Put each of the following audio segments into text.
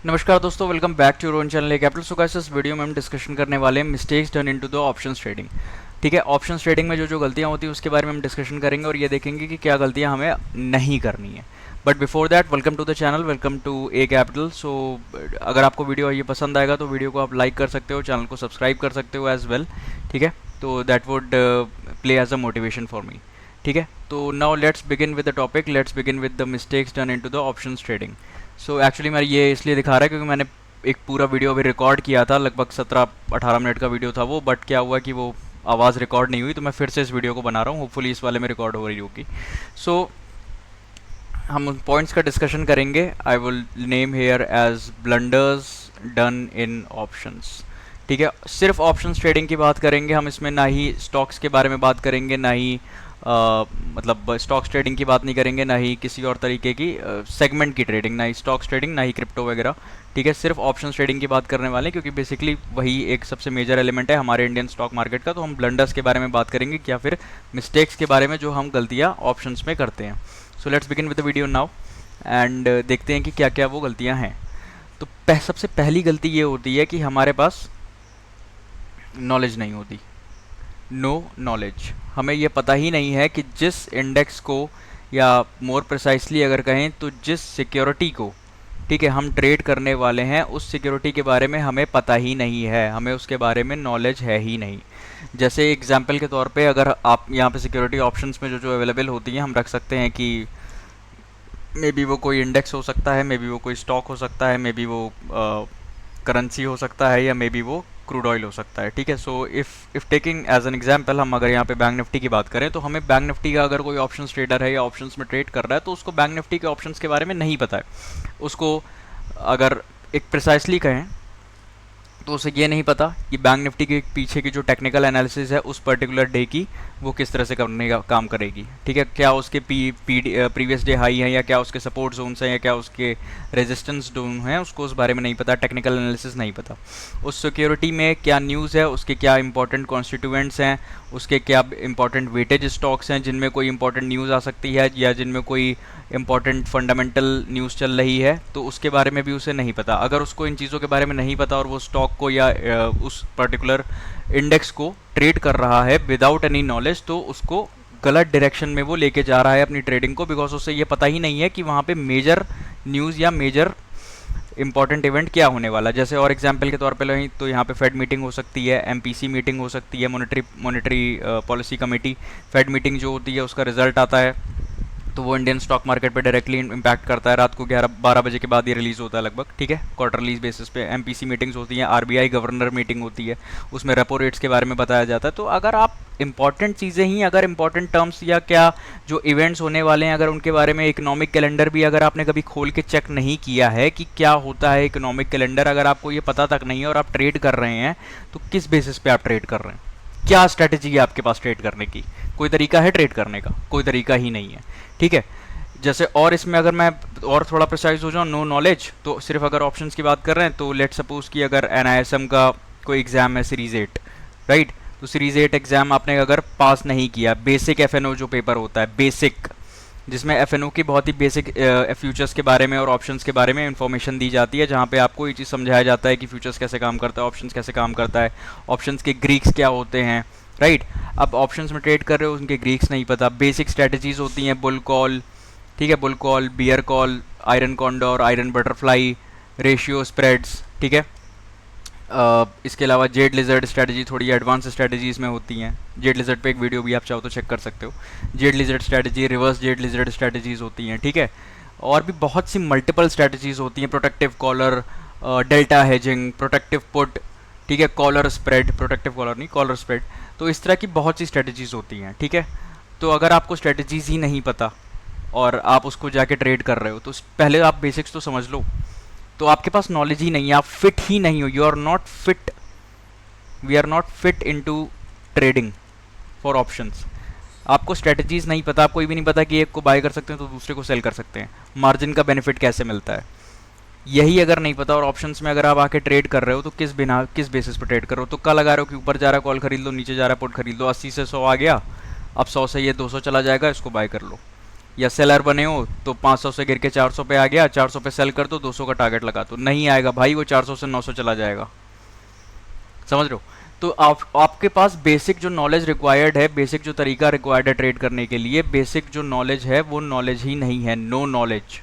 नमस्कार दोस्तों, welcome back to your own channel A capital. So guys, इस video में हम डिस्कशन करने वाले हैं mistakes done into the options trading. ठीक है, ऑप्शंस ट्रेडिंग में जो जो गलतियां होती हैं उसके बारे में हम डिस्कशन करेंगे और ये देखेंगे कि क्या गलतियां हमें नहीं करनी है। But before that, welcome to the channel, welcome to a capital. So अगर आपको वीडियो ये पसंद आएगा तो वीडियो को आप लाइक कर सकते हो, चैनल को सब्सक्राइब कर सकते हो एज वेल। ठीक है, तो that would play as a motivation for me. ठीक है, तो now let's begin with the topic, let's begin with the mistakes done into the options trading. So actually मैं ये इसलिए दिखा रहा है क्योंकि मैंने एक पूरा वीडियो अभी रिकॉर्ड किया था, लगभग 17-18 मिनट का वीडियो था वो, बट क्या हुआ कि वो आवाज़ रिकॉर्ड नहीं हुई, तो मैं फिर से इस वीडियो को बना रहा हूँ। होपफुली इस वाले में रिकॉर्ड हो रही होगी। सो हम उन पॉइंट्स का डिस्कशन करेंगे। I will name here as blunders done in options. ठीक है, सिर्फ ऑप्शंस ट्रेडिंग की बात करेंगे हम, इसमें ना ही स्टॉक्स के बारे में बात करेंगे, ना ही मतलब स्टॉक्स ट्रेडिंग की बात नहीं करेंगे, ना ही किसी और तरीके की सेगमेंट की ट्रेडिंग, ना ही स्टॉक्स ट्रेडिंग, ना ही क्रिप्टो वगैरह। ठीक है, सिर्फ ऑप्शंस ट्रेडिंग की बात करने वाले हैं क्योंकि बेसिकली वही एक सबसे मेजर एलिमेंट है हमारे इंडियन स्टॉक मार्केट का। तो हम ब्लंडर्स के बारे में बात करेंगे या फिर मिस्टेक्स के बारे में जो हम गलतियाँ ऑप्शंस में करते हैं। So let's begin with the video now and देखते हैं कि क्या क्या वो गलतियाँ हैं। तो सबसे पहली गलती ये होती है कि हमारे पास नॉलेज नहीं होती। नो नॉलेज, हमें ये पता ही नहीं है कि जिस इंडेक्स को, या मोर प्रिसाइसली अगर कहें तो जिस सिक्योरिटी को, ठीक है, हम ट्रेड करने वाले हैं, उस सिक्योरिटी के बारे में हमें पता ही नहीं है, हमें उसके बारे में नॉलेज है ही नहीं। जैसे एग्जांपल के तौर पे अगर आप यहाँ पे सिक्योरिटी ऑप्शंस में जो जो अवेलेबल होती हैं हम रख सकते हैं कि मे बी वो कोई इंडेक्स हो सकता है, मे बी वो कोई स्टॉक हो सकता है, मे बी वो करेंसी हो सकता है, या मे बी वो क्रूड ऑयल हो सकता है। ठीक है, so if taking as an example, हम अगर यहाँ पे बैंक निफ्टी की बात करें तो हमें बैंक निफ्टी का अगर कोई ऑप्शंस ट्रेडर है या ऑप्शंस में ट्रेड कर रहा है तो उसको बैंक निफ्टी के ऑप्शंस के बारे में नहीं पता है। उसको अगर एक प्रिसाइसली कहें तो उसे ये नहीं पता कि बैंक निफ्टी के पीछे की जो टेक्निकल एनालिसिस है उस पर्टिकुलर डे की वो किस तरह से करने का काम करेगी। ठीक है, क्या उसके प्रीवियस डे हाई है, या क्या उसके सपोर्ट जोन्स हैं, या क्या उसके रेजिस्टेंस जोन हैं, उसको उस बारे में नहीं पता, टेक्निकल एनालिसिस नहीं पता। उस सिक्योरिटी में क्या न्यूज़ है, उसके क्या इंपॉर्टेंट कॉन्स्टिट्यूएंट्स हैं, उसके क्या इंपॉर्टेंट वेटेज स्टॉक्स हैं जिनमें कोई इंपॉर्टेंट न्यूज़ आ सकती है, या जिनमें कोई इंपॉर्टेंट फंडामेंटल न्यूज़ चल रही है, तो उसके बारे में भी उसे नहीं पता। अगर उसको इन चीज़ों के बारे में नहीं पता और वो स्टॉक को या उस पर्टिकुलर इंडेक्स को ट्रेड कर रहा है विदाउट एनी नॉलेज, तो उसको गलत डायरेक्शन में वो लेके जा रहा है अपनी ट्रेडिंग को, बिकॉज उसे ये पता ही नहीं है कि वहाँ पे मेजर न्यूज़ या मेजर इंपॉर्टेंट इवेंट क्या होने वाला। जैसे और एग्जांपल के तौर पे लें तो यहाँ पे फेड मीटिंग हो सकती है, एमपीसी मीटिंग हो सकती है, monetary policy committee. Fade meeting जो होती है उसका रिजल्ट आता है तो वो इंडियन स्टॉक मार्केट पे डायरेक्टली इम्पैक्ट करता है। रात को 11-12 बजे के बाद ये रिलीज़ होता है लगभग। ठीक है, क्वार्टरली बेसिस पे एमपीसी मीटिंग्स होती हैं, आरबीआई गवर्नर मीटिंग होती है, उसमें रेपो रेट्स के बारे में बताया जाता है। तो अगर आप इंपॉर्टेंट चीज़ें ही, अगर इंपॉर्टेंट टर्म्स या क्या जो इवेंट्स होने वाले हैं अगर उनके बारे में, इकोनॉमिक कैलेंडर भी अगर आपने कभी खोल के चेक नहीं किया है कि क्या होता है इकोनॉमिक कैलेंडर, अगर आपको ये पता तक नहीं है और आप ट्रेड कर रहे हैं, तो किस बेसिस पे आप ट्रेड कर रहे हैं, क्या स्ट्रैटेजी है आपके पास ट्रेड करने की, कोई तरीका है ट्रेड करने का? कोई तरीका ही नहीं है। ठीक है, जैसे और इसमें अगर मैं और थोड़ा प्रिसाइज हो जाऊँ, नो नॉलेज, तो सिर्फ अगर ऑप्शंस की बात कर रहे हैं तो लेट सपोज कि अगर एनआईएसएम का कोई एग्ज़ाम है सीरीज 8, राइट, तो सीरीज 8 एग्ज़ाम आपने अगर पास नहीं किया, बेसिक एफएनओ जो पेपर होता है बेसिक, जिसमें एफएनओ की बहुत ही बेसिक फ्यूचर्स के बारे में और ऑप्शंस के बारे में इंफॉर्मेशन दी जाती है, जहाँ पे आपको ये चीज़ समझाया जाता है कि फ्यूचर्स कैसे काम करता है, ऑप्शंस कैसे काम करता है, ऑप्शंस के ग्रीक्स क्या होते हैं, राइट। अब ऑप्शंस में ट्रेड कर रहे हो, उनके ग्रीक्स नहीं पता, बेसिक स्ट्रेटजीज होती हैं, बुल कॉल, ठीक है, bull call, bear call, iron condor, iron butterfly, ratio spreads. ठीक है, इसके अलावा जेड लिजर्ड स्ट्रेटजी थोड़ी एडवांस स्ट्रेटजीज में होती हैं। जेड लिजर्ड पे एक वीडियो भी आप चाहो तो चेक कर सकते हो। Z lizard strategy, reverse Z lizard strategies होती हैं। ठीक है, और भी बहुत सी मल्टीपल स्ट्रेटजीज होती हैं, protective collar, delta hedging, protective put, ठीक है, कॉलर स्प्रेड, प्रोटेक्टिव कॉलर नहीं, कॉलर स्प्रेड। तो इस तरह की बहुत सी स्ट्रेटजीज होती हैं। ठीक है, तो अगर आपको स्ट्रेटजीज ही नहीं पता और आप उसको जाके ट्रेड कर रहे हो, तो पहले आप बेसिक्स तो समझ लो। तो आपके पास नॉलेज ही नहीं है, आप फिट ही नहीं हो, you are not fit, we are not fit into trading for options. आपको स्ट्रेटजीज नहीं पता, आपको ये भी नहीं पता कि एक को बाय कर सकते हैं तो दूसरे को सेल कर सकते हैं, मार्जिन का बेनिफिट कैसे मिलता है, यही अगर नहीं पता, और ऑप्शंस में अगर आप आके ट्रेड कर रहे हो तो किस बेसिस पर ट्रेड कर रहे हो? तुक्का लगा रहे हो कि ऊपर जा रहा है कॉल खरीद लो, नीचे जा रहा है पुट खरीद लो, 80 से 100 आ गया, अब 100 से ये 200 चला जाएगा, इसको बाय कर लो। या सेलर बने हो तो 500 से गिर के 400 पे आ गया, 400 पे सेल कर दो, 200 का टारगेट लगा दो, नहीं आएगा भाई, वो 400 से 900 चला जाएगा। समझ रहे हो? तो आपके पास बेसिक जो नॉलेज रिक्वायर्ड है, बेसिक जो तरीका रिक्वायर्ड है ट्रेड करने के लिए, बेसिक जो नॉलेज है वो नॉलेज ही नहीं है, नो नॉलेज।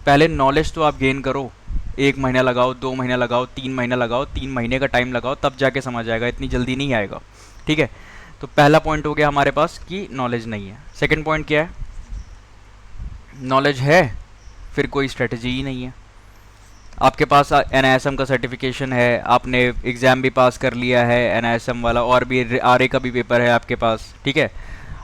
पहले नॉलेज तो आप गेन करो, 1 महीना लगाओ, 2 महीना लगाओ, 3 महीना लगाओ, 3 महीने का टाइम लगाओ, तब जाके समझ आएगा, इतनी जल्दी नहीं आएगा। ठीक है, तो पहला पॉइंट हो गया हमारे पास कि नॉलेज नहीं है। सेकंड पॉइंट क्या है? नॉलेज है फिर कोई स्ट्रेटजी ही नहीं है। आपके पास NISM का सर्टिफिकेशन है, आपने एग्ज़ाम भी पास कर लिया है NISM वाला, और भी RA का भी पेपर है आपके पास, ठीक है,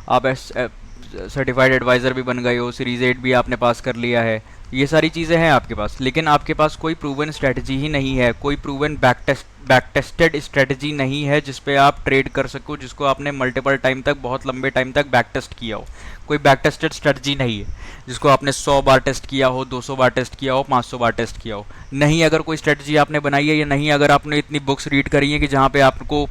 आप सर्टिफाइड एडवाइज़र भी बन गए हो, सीरीज 8 भी आपने पास कर लिया है, ये सारी चीज़ें हैं आपके पास, लेकिन आपके पास कोई प्रूवन स्ट्रेटजी ही नहीं है, कोई प्रूवन बैक टेस्टेड स्ट्रेटजी नहीं है जिस पे आप ट्रेड कर सको, जिसको आपने मल्टीपल टाइम तक, बहुत लंबे टाइम तक बैक टेस्ट किया हो। कोई बैक टेस्टेड स्ट्रेटजी नहीं है जिसको आपने 100 बार टेस्ट किया हो, 200 बार टेस्ट किया हो, 500 बार टेस्ट किया हो। नहीं अगर कोई स्ट्रेटजी आपने बनाई है, या नहीं अगर आपने इतनी बुक्स रीड करी है कि जहाँ पे आपको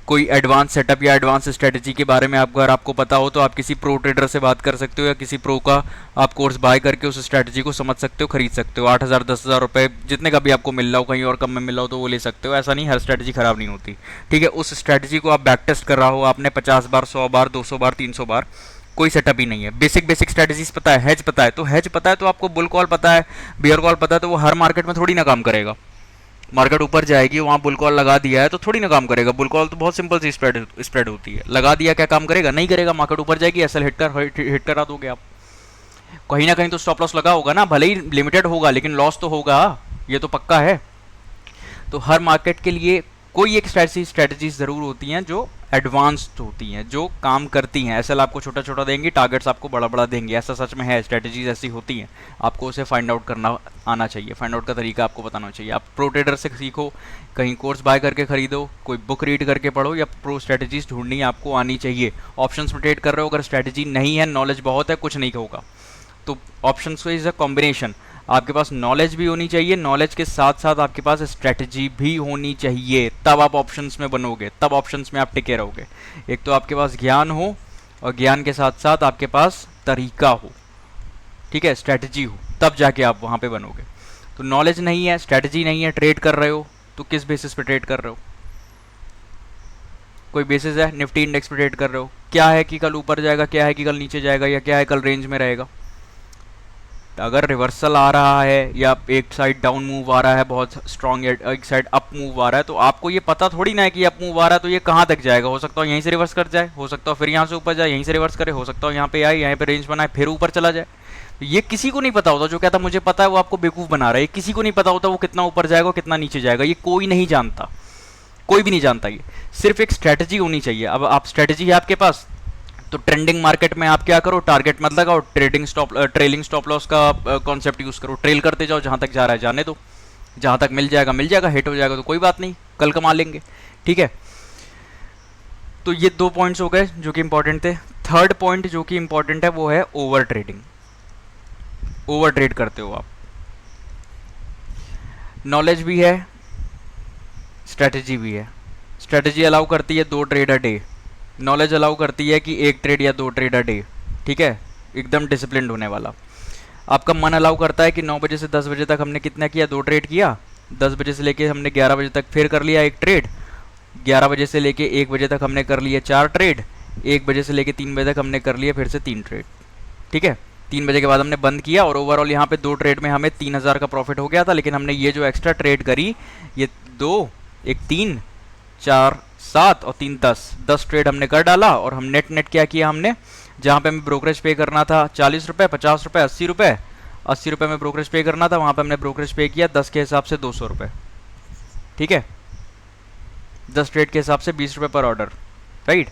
कोई एडवांस सेटअप या एडवांस स्ट्रेटजी के बारे में अगर आपको पता हो, तो आप किसी प्रो ट्रेडर से बात कर सकते हो, या किसी प्रो का आप कोर्स बाय करके उस स्ट्रेटजी को समझ सकते हो, खरीद सकते हो। 8,000 10,000 रुपये जितने का भी आपको मिल रहा हो, कहीं और कम में मिल रहा हो तो वो ले सकते हो। ऐसा नहीं, हर स्ट्रेटजी खराब नहीं होती। ठीक है, उस स्ट्रेटजी को आप बैक टेस्ट कर रहा हो आपने 50 बार, 100 बार, 200 बार, 300 बार, कोई सेटअप ही नहीं है। बेसिक स्ट्रेटजीज पता है, हेज पता है, तो हेज पता है तो आपको बुल कॉल पता है, बियर कॉल पता है, तो वो हर मार्केट में थोड़ी ना काम करेगा। मार्केट ऊपर जाएगी, वहाँ बुल कॉल लगा दिया है तो थोड़ी ना काम करेगा। बुल कॉल तो बहुत सिंपल सी स्प्रेड होती है, लगा दिया क्या काम करेगा? नहीं करेगा। मार्केट ऊपर जाएगी, एसएल हिट करा दोगे आप, कहीं ना कहीं तो स्टॉप लॉस लगा होगा ना, भले ही लिमिटेड होगा लेकिन लॉस तो होगा, ये तो पक्का है। तो हर मार्केट के लिए कोई एक स्ट्रेटजीज जरूर होती हैं जो एडवांस्ड होती हैं, जो काम करती हैं। एसएल आपको छोटा छोटा देंगी, टारगेट्स आपको बड़ा बड़ा देंगे, ऐसा सच में है, स्ट्रेटजीज ऐसी होती हैं। आपको उसे फाइंड आउट करना आना चाहिए, फाइंड आउट का तरीका आपको बताना चाहिए। आप प्रो ट्रेडर से सीखो, कहीं कोर्स बाय करके खरीदो, कोई बुक रीड करके पढ़ो, या प्रो स्ट्रेटजीज ढूंढनी आपको आनी चाहिए। ऑप्शंस में ट्रेड कर रहे हो, अगर स्ट्रेटजी नहीं है, नॉलेज बहुत है, कुछ नहीं होगा। तो ऑप्शंस इज अ कॉम्बिनेशन, आपके पास नॉलेज भी होनी चाहिए, नॉलेज के साथ साथ आपके पास स्ट्रेटजी भी होनी चाहिए, तब आप ऑप्शंस में बनोगे, तब ऑप्शंस में आप टिके रहोगे। एक तो आपके पास ज्ञान हो, और ज्ञान के साथ साथ आपके पास तरीका हो, ठीक है, स्ट्रेटजी हो, तब जाके आप वहाँ पे बनोगे। तो नॉलेज नहीं है, स्ट्रेटजी नहीं है, ट्रेड कर रहे हो, तो किस बेसिस पे ट्रेड कर रहे हो? कोई बेसिस है? निफ्टी इंडेक्स पे ट्रेड कर रहे हो, क्या है कि कल ऊपर जाएगा, क्या है कि कल नीचे जाएगा, या क्या है कल रेंज में रहेगा? अगर रिवर्सल आ रहा है, या एक साइड डाउन मूव आ रहा है बहुत स्ट्रॉन्ग, एक साइड अप मूव आ रहा है, तो आपको ये पता थोड़ी ना है कि अप मूव आ रहा है तो ये कहाँ तक जाएगा। हो सकता है यहीं से रिवर्स कर जाए, हो सकता है फिर यहाँ से ऊपर जाए, यहीं से रिवर्स करे, हो सकता है यहाँ पे आए, यहाँ पे रेंज बनाए, फिर ऊपर चला जाए। ये किसी को नहीं पता होता। जो कहता मुझे पता है वो आपको बेवकूफ़ बना रहा है। किसी को नहीं पता होता वो कितना ऊपर जाएगा, कितना नीचे जाएगा, ये कोई नहीं जानता, कोई भी नहीं जानता। ये सिर्फ एक स्ट्रेटजी होनी चाहिए। अब आप स्ट्रेटजी है आपके पास, तो ट्रेंडिंग मार्केट में आप क्या करो, टारगेट मत लगाओ, ट्रेलिंग स्टॉप लॉस का कॉन्सेप्ट यूज करो, ट्रेल करते जाओ, जहां तक जा रहा है जाने दो, जहां तक मिल जाएगा मिल जाएगा, हिट हो जाएगा तो कोई बात नहीं, कल कमा लेंगे। ठीक है, तो ये 2 पॉइंट्स हो गए जो कि इंपॉर्टेंट थे। थर्ड पॉइंट जो कि इंपॉर्टेंट है वो है ओवर ट्रेडिंग। ओवर ट्रेड करते हो आप, नॉलेज भी है, स्ट्रेटजी भी है। स्ट्रेटजी अलाउ करती है 2 trade a day, knowledge allow करती है कि 1 ट्रेड या 2 ट्रेड अ डे। ठीक है, एकदम डिसिप्लिन होने वाला। आपका मन अलाउ करता है कि 9 बजे से 10 बजे तक हमने कितना किया, 2 ट्रेड किया, 10 बजे से लेके हमने 11 बजे तक फिर कर लिया 1 ट्रेड, 11 बजे से लेके 1 बजे तक हमने कर लिया 4 ट्रेड, 1 बजे से लेके 3 बजे तक हमने कर लिया फिर से 3 ट्रेड। ठीक है, 3 बजे के बाद हमने बंद किया, और ओवरऑल यहाँ पे 2 ट्रेड में हमें 3,000 का प्रॉफिट हो गया था। लेकिन हमने ये जो एक्स्ट्रा ट्रेड करी, ये 2, 1 3, 4 7 और 3 10 ट्रेड हमने कर डाला, और हम नेट क्या किया हमने, जहाँ पे हमें ब्रोकरेज पे करना था 40 रुपये, 50 रुपये, 80 रुपये, 80 रुपये में ब्रोकरेज पे करना था, वहाँ पे हमने ब्रोकरेज पे किया 10 के हिसाब से 200 रुपये। ठीक है, 10 ट्रेड के हिसाब से 20 रुपये पर ऑर्डर, राइट।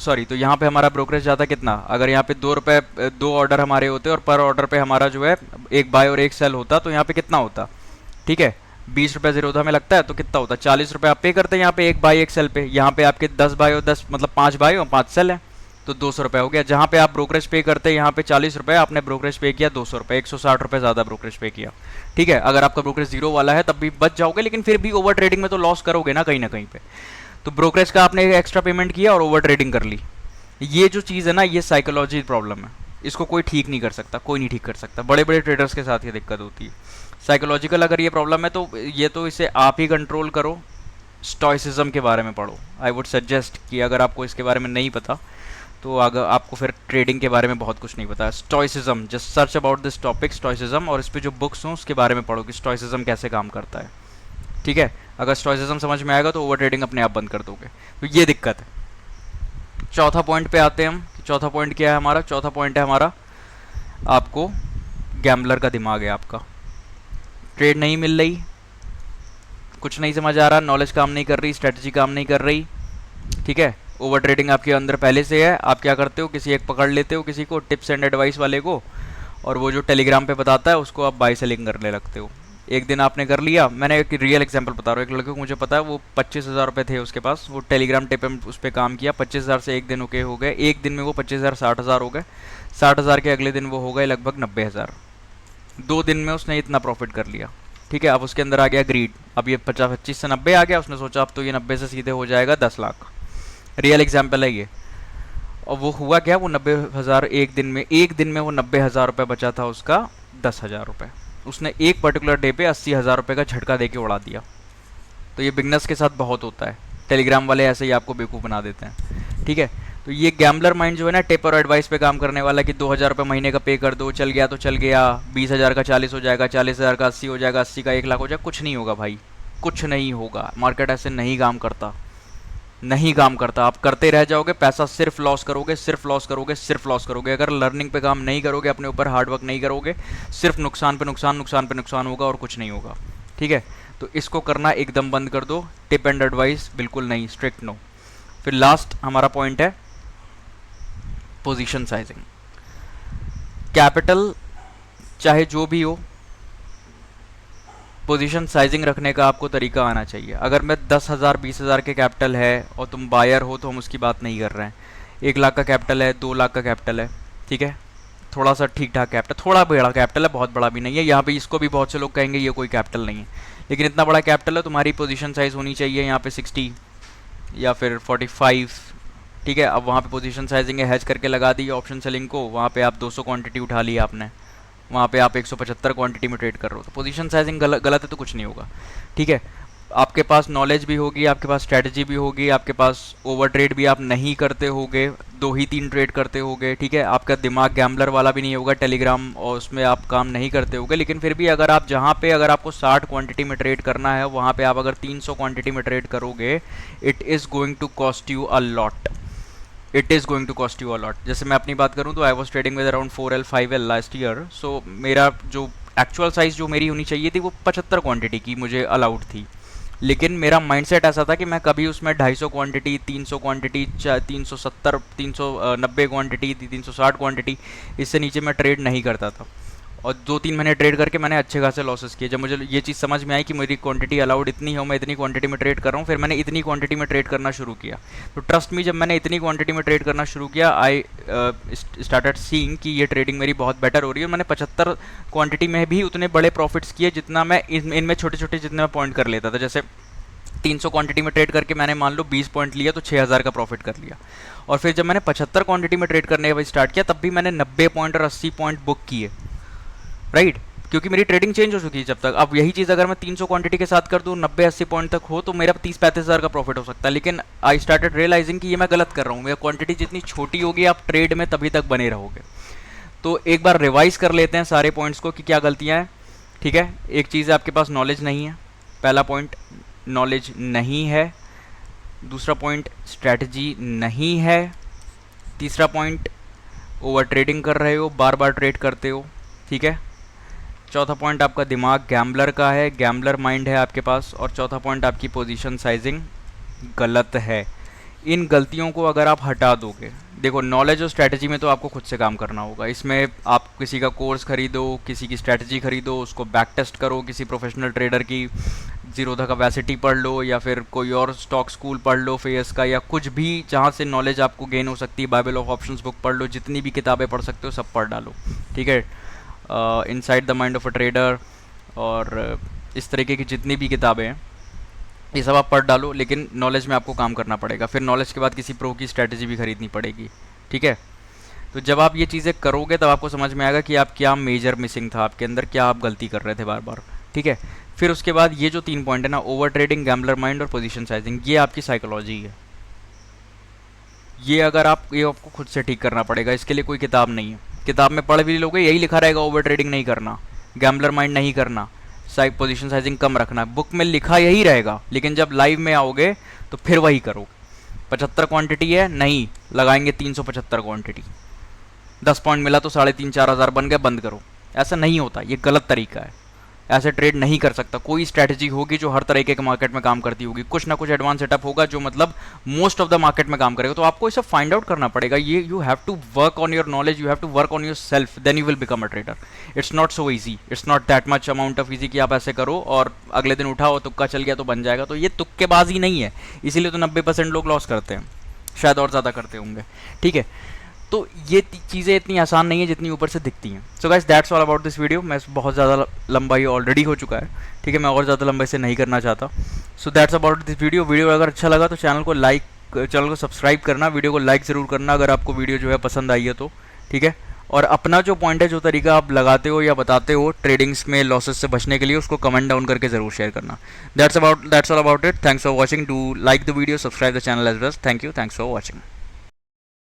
सॉरी, तो यहाँ पे हमारा ब्रोकरेज जाता कितना, अगर यहाँ पे 2 रुपये 2 ऑर्डर हमारे होते और पर ऑर्डर पे हमारा जो है 1 बाय और 1 सेल होता, तो यहाँ पे कितना होता? ठीक है, 20 रुपये जीरोधा में लगता है तो कितना होता? 40 रुपये आप पे करते हैं यहाँ पे 1 बाय 1 सेल पे। यहाँ पे आपके 10 बाय और 10 मतलब 5 बाय और 5 सेल है, तो 200 रुपये हो गया। जहाँ पे आप ब्रोकरेज पे करते हैं यहाँ पे 40 रुपये, आपने ब्रोकरेज पे किया 200 रुपये, 160 रुपये ज़्यादा ब्रोकरेज पे किया। ठीक है, अगर आपका ब्रोकरेज जीरो वाला है तब भी बच जाओगे, लेकिन फिर भी ओवर ट्रेडिंग में तो लॉस करोगे ना कहीं पे। तो ब्रोकरेज का आपने एक्स्ट्रा पेमेंट किया और ओवर ट्रेडिंग कर ली। ये जो चीज़ है ना, ये साइकोलॉजी प्रॉब्लम है। इसको कोई ठीक नहीं कर सकता, कोई नहीं ठीक कर सकता, बड़े बड़े ट्रेडर्स के साथ ये दिक्कत होती है। साइकोलॉजिकल अगर ये प्रॉब्लम है तो ये तो इसे आप ही कंट्रोल करो, स्टॉइसिज्म के बारे में पढ़ो। आई वुड सजेस्ट कि अगर आपको इसके बारे में नहीं पता तो अगर आपको फिर ट्रेडिंग के बारे में बहुत कुछ नहीं पता। Stoicism, just search about this topic stoicism, और इस पे जो बुक्स हों उसके बारे में पढ़ो कि स्टॉइसिज्म कैसे काम करता है, ठीक है। अगर स्टॉइसिज्म समझ में आएगा तो ओवर ट्रेडिंग अपने आप बंद कर दोगे। तो ये दिक्कत है। चौथा पॉइंट पे आते हैं हम। चौथा पॉइंट क्या है हमारा? चौथा पॉइंट है हमारा, आपको गैम्बलर का दिमाग है आपका। ट्रेड नहीं मिल रही, कुछ नहीं समझ आ रहा, नॉलेज काम नहीं कर रही, स्ट्रेटजी काम नहीं कर रही, ठीक है। ओवर ट्रेडिंग आपके अंदर पहले से है। आप क्या करते हो, किसी एक पकड़ लेते हो, किसी को टिप्स एंड एडवाइस वाले को, और वो जो टेलीग्राम पे बताता है उसको आप बाय सेलिंग करने लगते हो। एक दिन आपने कर लिया, मैंने एक रियल एग्जांपल बता रहा हूँ। एक लड़के को मुझे पता है, वो 25,000 रुपये थे उसके पास, वो टेलीग्राम टिप में उस पर काम किया, 25,000 से एक दिन ओके हो गए, एक दिन में वो 25,000 60,000 हो गए, 60,000 के अगले दिन वो हो गए लगभग 90,000। 2 दिन में उसने इतना प्रॉफिट कर लिया, ठीक है। अब उसके अंदर आ गया ग्रीड, अब ये 25 से 90 आ गया, उसने सोचा अब तो ये 90 से सीधे हो जाएगा 10 लाख। रियल एग्जाम्पल है ये। और वो हुआ क्या, वो 90,000 एक दिन में वो 90,000 रुपये बचा था उसका 10,000 रुपये। उसने एक पर्टिकुलर डे पे 80,000 रुपये का झटका दे के उड़ा दिया। तो ये बिगनर्स के साथ बहुत होता है, टेलीग्राम वाले ऐसे ही आपको बेवकूफ़ बना देते हैं, ठीक है। तो ये गैम्बलर माइंड जो है ना, टिप और एडवाइस पे काम करने वाला कि 2,000 रुपये महीने का पे कर दो, चल गया तो चल गया, 20,000 का 40 हो जाएगा, 40,000 का 80 हो जाएगा, 80 का 1 लाख हो जाएगा। कुछ नहीं होगा भाई, कुछ नहीं होगा। मार्केट ऐसे नहीं काम करता, नहीं काम करता। आप करते रह जाओगे, पैसा सिर्फ लॉस करोगे, सिर्फ लॉस करोगे, सिर्फ लॉस करोगे। अगर लर्निंग पे काम नहीं करोगे, अपने ऊपर हार्डवर्क नहीं करोगे, सिर्फ नुकसान पे नुकसान, नुकसान पे नुकसान होगा और कुछ नहीं होगा, ठीक है। तो इसको करना एकदम बंद कर दो, टिप एंड एडवाइस बिल्कुल नहीं, स्ट्रिक्ट नो। फिर लास्ट हमारा पॉइंट है पोजीशन साइजिंग। कैपिटल चाहे जो भी हो, पोजीशन साइजिंग रखने का आपको तरीका आना चाहिए। अगर मैं 10,000 20,000 के कैपिटल है और तुम बायर हो तो हम उसकी बात नहीं कर रहे हैं। 1 लाख का कैपिटल है, 2 लाख का कैपिटल है, ठीक है, थोड़ा सा ठीक ठाक कैपिटल, थोड़ा बड़ा कैपिटल है, बहुत बड़ा भी नहीं है। यहाँ पे इसको भी बहुत से लोग कहेंगे ये कोई कैपिटल नहीं है, लेकिन इतना बड़ा कैपिटल है, तुम्हारी पोजीशन साइज होनी चाहिए यहाँ पे 60 या फिर 45, ठीक है। अब वहाँ पे पोजीशन साइजिंग है, हैज करके लगा दी ऑप्शन सेलिंग को, वहाँ पे आप 200 क्वांटिटी उठा ली आपने, वहाँ पे आप 175 क्वांटिटी में ट्रेड कर रहे हो, तो पोजीशन साइजिंग गलत है तो कुछ नहीं होगा, ठीक है। आपके पास नॉलेज भी होगी, आपके पास स्ट्रैटेजी भी होगी, आपके पास ओवर ट्रेड भी आप नहीं करते होगे, 2 ही 3 ट्रेड करते होगे, ठीक है। आपका दिमाग गैम्बलर वाला भी नहीं होगा, टेलीग्राम और उसमें आप काम नहीं करते होगे, लेकिन फिर भी अगर आप जहाँ पे अगर आपको 60 क्वांटिटी में ट्रेड करना है, वहाँ पे आप अगर 300 क्वांटिटी में ट्रेड करोगे, it is going to cost you a lot, it is going to cost you a lot. जैसे मैं अपनी बात करूँ तो I was trading with around 4L 5L last year, so मेरा जो एक्चुअल साइज़ जो मेरी होनी चाहिए थी वो 75 क्वांटिटी की मुझे अलाउड थी, लेकिन मेरा माइंडसेट ऐसा था कि मैं कभी उसमें 250 क्वांटिटी, 300 क्वांटिटी, 370, 390 क्वांटिटी, 360 क्वांटिटी, इससे नीचे मैं ट्रेड नहीं करता था। और 2-3 महीने ट्रेड करके मैंने अच्छे खासे लॉसेस किए। जब मुझे ये चीज़ समझ में आई कि मेरी क्वांटिटी अलाउड इतनी है, मैं इतनी क्वांटिटी में ट्रेड कर रहा हूँ, फिर मैंने इतनी क्वांटिटी में ट्रेड करना शुरू किया। तो ट्रस्ट मी, जब मैंने इतनी क्वांटिटी में ट्रेड करना शुरू किया, आई स्टार्टेड सीइंग कि ये ट्रेडिंग मेरी बहुत बेटर हो रही है। मैंने 75 क्वांटिटी में भी उतने बड़े प्रॉफिट्स किए जितना मैं इनमें छोटे छोटे जितने मैं पॉइंट कर लेता था। जैसे 300 क्वांटिटी में ट्रेड करके मैंने मान लो 20 पॉइंट लिया तो 6,000 का प्रॉफिट कर लिया। और फिर जब मैंने 75 क्वांटिटी में ट्रेड करने का स्टार्ट किया, तब भी मैंने 90 पॉइंट और 80 पॉइंट बुक किए, राइट, क्योंकि मेरी ट्रेडिंग चेंज हो चुकी है जब तक। अब यही चीज़ अगर मैं 300 क्वांटिटी के साथ कर दूँ, 90-80 पॉइंट तक हो, तो मेरा 30-35,000 का प्रॉफिट हो सकता है। लेकिन आई स्टार्टेड रियलाइजिंग कि ये मैं गलत कर रहा हूँ। मेरी क्वांटिटी जितनी छोटी होगी, आप ट्रेड में तभी तक बने रहोगे। तो एक बार रिवाइज कर लेते हैं सारे पॉइंट्स को कि क्या गलतियाँ हैं, ठीक है। एक चीज़ है, आपके पास नॉलेज नहीं है, पहला पॉइंट नॉलेज नहीं है। दूसरा पॉइंट स्ट्रैटेजी नहीं है। तीसरा पॉइंट ओवर ट्रेडिंग कर रहे हो, बार बार ट्रेड करते हो, ठीक है। चौथा पॉइंट आपका दिमाग गैम्बलर का है, गैम्बलर माइंड है आपके पास। और चौथा पॉइंट आपकी पोजीशन साइजिंग गलत है। इन गलतियों को अगर आप हटा दोगे, देखो नॉलेज और स्ट्रैटेजी में तो आपको खुद से काम करना होगा। इसमें आप किसी का कोर्स खरीदो, किसी की स्ट्रैटेजी खरीदो, उसको बैक टेस्ट करो, किसी प्रोफेशनल ट्रेडर की जीरोधा कैपेसिटी पढ़ लो, या फिर कोई और स्टॉक स्कूल पढ़ लो फेस का, या कुछ भी जहाँ से नॉलेज आपको गेन हो सकती है। बाइबल ऑफ ऑप्शंस बुक पढ़ लो, जितनी भी किताबें पढ़ सकते हो सब पढ़ डालो, ठीक है। Inside the mind of a trader और इस तरीके की जितनी भी किताबें हैं, ये सब आप पढ़ डालो, लेकिन नॉलेज में आपको काम करना पड़ेगा। फिर नॉलेज के बाद किसी प्रो की स्ट्रैटेजी भी खरीदनी पड़ेगी, ठीक है। तो जब आप ये चीज़ें करोगे तब आपको समझ में आएगा कि आप क्या मेजर मिसिंग था आपके अंदर, क्या आप गलती कर रहे थे बार बार। ठीक है, फिर उसके बाद ये जो 3 पॉइंट है ना, ओवर ट्रेडिंग, गैम्बलर माइंड और पोजीशन साइजिंग, ये आपकी साइकोलॉजी है। ये अगर आप ये आपको खुद से ठीक करना पड़ेगा, इसके लिए कोई किताब नहीं है। किताब में पढ़ भी लोगे यही लिखा रहेगा, ओवर ट्रेडिंग नहीं करना, गैम्बलर माइंड नहीं करना, पोजीशन साइजिंग कम रखना, बुक में लिखा यही रहेगा, लेकिन जब लाइव में आओगे तो फिर वही करो। 75 क्वांटिटी है, नहीं लगाएंगे 375 क्वांटिटी, 10 पॉइंट मिला तो 3,500-4,000 बन गए, बंद करो। ऐसा नहीं होता, ये गलत तरीका है, ऐसे ट्रेड नहीं कर सकता। कोई स्ट्रैटेजी होगी जो हर तरीके के मार्केट में काम करती होगी, कुछ ना कुछ एडवांस सेटअप होगा जो मतलब मोस्ट ऑफ द मार्केट में काम करेगा। तो आपको इसे फाइंड आउट करना पड़ेगा। ये you have to work on your knowledge, you have to work on your self, then you will become a trader. It's not so easy, it's not that much amount of easy कि आप ऐसे करो और अगले दिन उठाओ तुक्का चल गया तो बन जाएगा। तो ये तुक्केबाजी नहीं है, इसीलिए तो 90% लोग लॉस करते हैं, शायद और ज़्यादा करते होंगे। ठीक है, तो ये चीज़ें इतनी आसान नहीं है जितनी ऊपर से दिखती हैं। So guys that's all about this video. मैं बहुत ज़्यादा लंबा ये ऑलरेडी हो चुका है, ठीक है, मैं और ज़्यादा लंबे से नहीं करना चाहता। So that's about this video. Video अगर अच्छा लगा तो चैनल को सब्सक्राइब करना, वीडियो को लाइक ज़रूर करना अगर आपको वीडियो जो है पसंद आई है तो, ठीक है। और अपना जो पॉइंट है, जो तरीका आप लगाते हो या बताते हो ट्रेडिंग्स में लॉसेस से बचने के लिए, उसको कमेंट डाउन करके ज़रूर शेयर करना। That's all about it. Thanks for watching. Do like the video, subscribe the channel as well. Thank you, thanks for watching.